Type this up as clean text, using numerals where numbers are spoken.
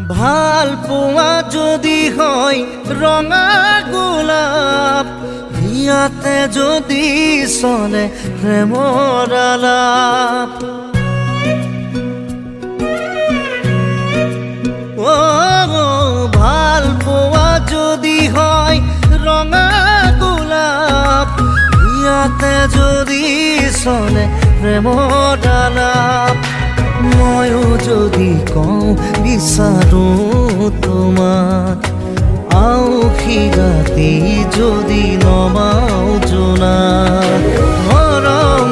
ভাল পোৱা যদি হয় ৰঙা গোলাপ, ইয়াতে যদি চলে প্ৰেমৰ আলাপ। ভাল পোৱা যদি হয় ৰঙা গোলাপ, ইয়াতে যদি চলে প্ৰেমৰ আলাপ। ময়ো যদি কওঁ বিচাৰো তোমাক, আউসি ৰাতি যদি নমাও জোনাক, মৰম